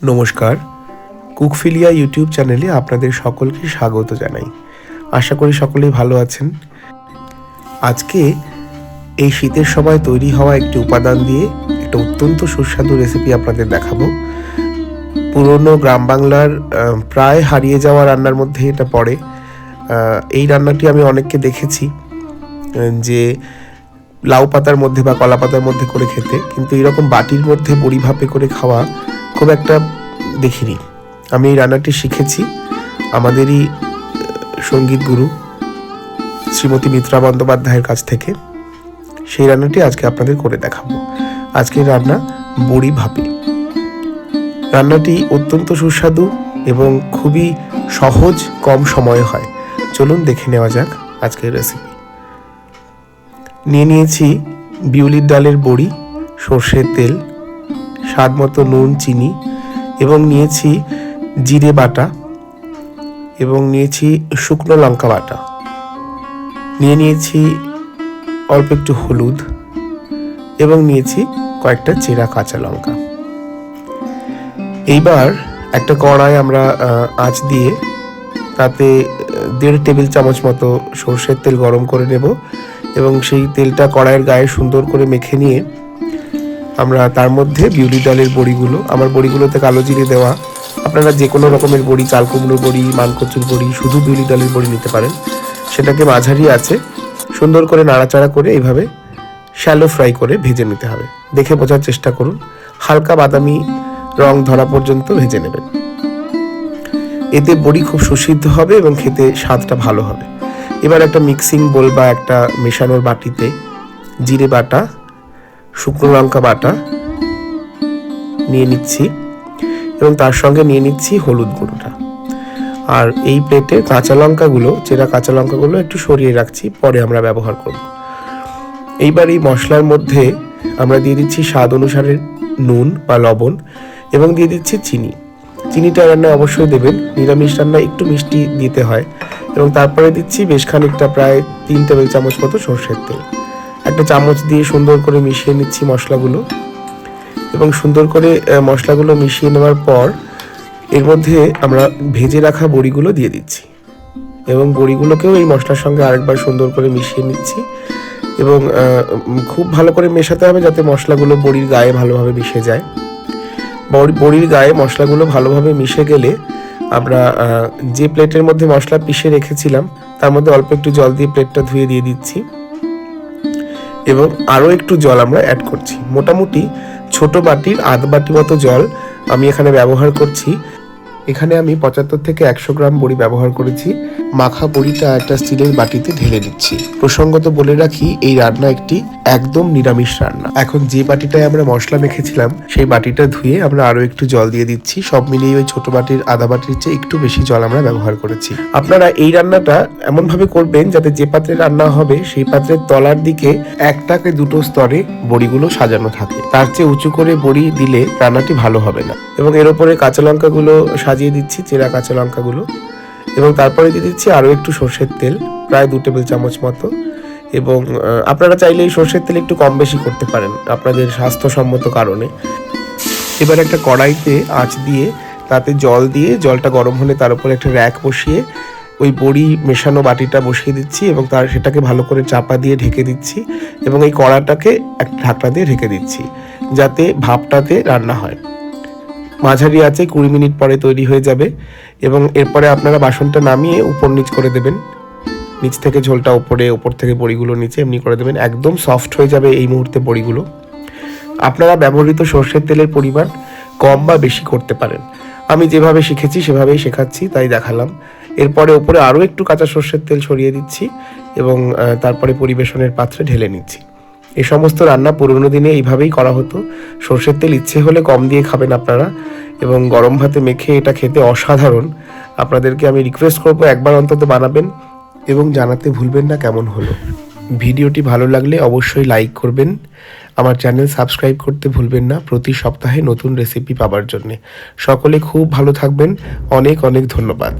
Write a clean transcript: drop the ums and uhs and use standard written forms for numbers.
নমস্কার, কুকফিলিয়া ইউটিউব চ্যানেলে আপনাদের সকলকে স্বাগত জানাই। আশা করি সকলেই ভালো আছেন। আজকে এই শীতের সময় তৈরি হওয়া একটি উপাদান দিয়ে একটা অত্যন্ত সুস্বাদু রেসিপি আপনাদের দেখাবো। পুরনো গ্রাম বাংলার প্রায় হারিয়ে যাওয়া রান্নার মধ্যে এটা পড়ে। এই রান্নাটি আমি অনেককে দেখেছি যে লাউ পাতার মধ্যে বা কলা পাতার মধ্যে করে খেতে, কিন্তু এরকম বাটির মধ্যে বড়ি ভাপে করে খাওয়া খুব একটা দেখিনি। আমি এই রান্নাটি শিখেছি আমাদেরই সঙ্গীত গুরু শ্রীমতী মিত্রা বন্দ্যোপাধ্যায়ের কাছ থেকে। সেই রান্নাটি আজকে আপনাদের করে দেখাবো। আজকের রান্না বড়ি ভাপে। রান্নাটি অত্যন্ত সুস্বাদু এবং খুবই সহজ, কম সময়ে হয়। চলুন দেখে নেওয়া যাক আজকের রেসিপি। নিয়েছি বিউলির ডালের বড়ি, সর্ষের তেল, স্বাদ মতো নুন, চিনি এবং নিয়েছি জিরে বাটা এবং নিয়েছি শুকনো লঙ্কা বাটা, নিয়েছি অল্প একটু হলুদ এবং নিয়েছি কয়েকটা চেরা কাঁচা লঙ্কা। এইবার একটা কড়াই আমরা আঁচ দিয়ে তাতে 1.5 টেবিল চামচ মতো সর্ষের তেল গরম করে নেব এবং সেই তেলটা কড়াইয়ের গায়ে সুন্দর করে মেখে নিয়ে আমরা তার মধ্যে বিউলি ডালের বড়িগুলো, আমার বড়িগুলোতে কালো জিরে দেওয়া, আপনারা যে কোনো রকমের বড়ি, চাল কুমড়োর বড়ি, মানকচুর বড়ি, শুধু বিউলি ডালের বড়ি নিতে পারেন, সেটাকে মাঝারি আছে সুন্দর করে নাড়াচাড়া করে এইভাবে শ্যালো ফ্রাই করে ভেজে নিতে হবে। দেখে বোঝার চেষ্টা করুন, হালকা বাদামি রং ধরা পর্যন্ত ভেজে নেবেন। এতে বড়ি খুব সুসিদ্ধ হবে এবং খেতে স্বাদটা ভালো হবে। এবার একটা মিক্সিং বোল বা একটা মেশানোর বাটিতে জিরে বাটা, শুকনো লঙ্কা বাটা নিয়ে নিচ্ছি এবং তার সঙ্গে নিয়ে নিচ্ছি হলুদ গুঁড়োটা। আর এই প্লেটে কাঁচা লঙ্কাগুলো, চেরা কাঁচা লঙ্কাগুলো একটু সরিয়ে রাখছি, পরে আমরা ব্যবহার করব। এইবার এই মশলার মধ্যে আমরা দিয়ে দিচ্ছি স্বাদ অনুসারে নুন বা লবণ এবং দিয়ে দিচ্ছি চিনি। চিনিটা রান্নায় অবশ্যই দেবেন, নিরামিষ রান্নায় একটু মিষ্টি দিতে হয়। এবং তারপরে দিচ্ছি বেশ খানিকটা, প্রায় 3 টেবিল চামচ মতো সর্ষের তেল। একটা চামচ দিয়ে সুন্দর করে মিশিয়ে নিচ্ছি মশলাগুলো এবং সুন্দর করে মশলাগুলো মিশিয়ে নেওয়ার পর এর মধ্যে আমরা ভেজে রাখা বড়িগুলো দিয়ে দিচ্ছি এবং বড়িগুলোকেও এই মশলার সঙ্গে আরেকবার সুন্দর করে মিশিয়ে নিচ্ছি এবং খুব ভালো করে মেশাতে হবে যাতে মশলাগুলো বড়ির গায়ে ভালোভাবে মিশে যায়। বড়ির গায়ে মশলাগুলো ভালোভাবে মিশে গেলে আমরা যে প্লেটের মধ্যে মশলা পিষে রেখেছিলাম তার মধ্যে অল্প একটু জল দিয়ে প্লেটটা ধুয়ে দিয়ে দিচ্ছি এবং আরও একটু জল আমরা অ্যাড করছি। মোটামুটি ছোট বাটির আধ বাটি মতো জল আমি এখানে ব্যবহার করছি। এখানে আমি 75 থেকে 100 গ্রাম বড়ি ব্যবহার করেছি। মাখা বড়িটা একটা স্টিলের বাটিতে ঢেলে দিচ্ছি। প্রসঙ্গত বলে রাখি, এই রান্না একটি একদম নিরামিষ রান্না। এখন যে বাটিটায় আমরা মশলা মেখেছিলাম সেই বাটিটা ধুয়ে আমরা আরো একটু জল দিয়ে দিচ্ছি। সব মিলিয়ে ওই ছোট বাটির আধা বাটির চেয়ে একটু বেশি জল আমরা ব্যবহার করেছি। আপনারা এই রান্নাটা এমন ভাবে করবেন যাতে যে পাত্রে রান্না হবে সেই পাত্রের তলার দিকে 1 থেকে 2 স্তরে বড়িগুলো সাজানো থাকে। তার চেয়ে উঁচু করে বড়ি দিলে রান্নাটি ভালো হবে না। এবং এর উপরে কাঁচা লঙ্কাগুলো সাজিয়ে দিচ্ছি, চেরা কাঁচা লঙ্কাগুলো, এবং তারপরে দিয়ে দিচ্ছি আরও একটু সর্ষের তেল, প্রায় 2 টেবিল চামচ মতো। এবং আপনারা চাইলে এই সর্ষের তেল একটু কম বেশি করতে পারেন আপনাদের স্বাস্থ্যসম্মত কারণে। এবার একটা কড়াইতে আঁচ দিয়ে তাতে জল দিয়ে, জলটা গরম হলে তার উপরে একটা র্যাক বসিয়ে ওই বড়ি মেশানো বাটিটা বসিয়ে দিচ্ছি এবং সেটাকে ভালো করে চাপা দিয়ে ঢেকে দিচ্ছি এবং এই কড়াটাকে একটা ঢাকনা দিয়ে ঢেকে দিচ্ছি যাতে ভাপটাতে রান্না হয়। মাঝারি আছে 20 মিনিট পরে তৈরি হয়ে যাবে এবং এরপরে আপনারা বাসনটা নামিয়ে উপর নিচ করে দেবেন। নিচ থেকে ঝোলটা উপরে, উপর থেকে বড়িগুলো নিচে, এমনি করে দেবেন। একদম সফট হয়ে যাবে এই মুহূর্তে বড়িগুলো। আপনারা ব্যবহৃত সর্ষের তেলের পরিমাণ কম বা বেশি করতে পারেন। আমি যেভাবে শিখেছি সেভাবেই শেখাচ্ছি, তাই দেখালাম। এরপরে উপরে আরও একটু কাঁচা সর্ষের তেল ছড়িয়ে দিচ্ছি এবং তারপরে পরিবেশনের পাত্রে ঢেলে নিচ্ছি। এই সমস্ত রান্না পুরোনো দিনে এইভাবেই করা হতো। সর্ষের তেল ইচ্ছে হলে কম দিয়ে খাবেন আপনারা এবং গরম ভাতে মেখে এটা খেতে অসাধারণ। আপনাদেরকে আমি রিকোয়েস্ট করবো একবার অন্তত বানাবেন এবং জানাতে ভুলবেন না কেমন হলো। ভিডিওটি ভালো লাগলে অবশ্যই লাইক করবেন। আমার চ্যানেল সাবস্ক্রাইব করতে ভুলবেন না প্রতি সপ্তাহে নতুন রেসিপি পাবার জন্যে। সকলে খুব ভালো থাকবেন। অনেক অনেক ধন্যবাদ।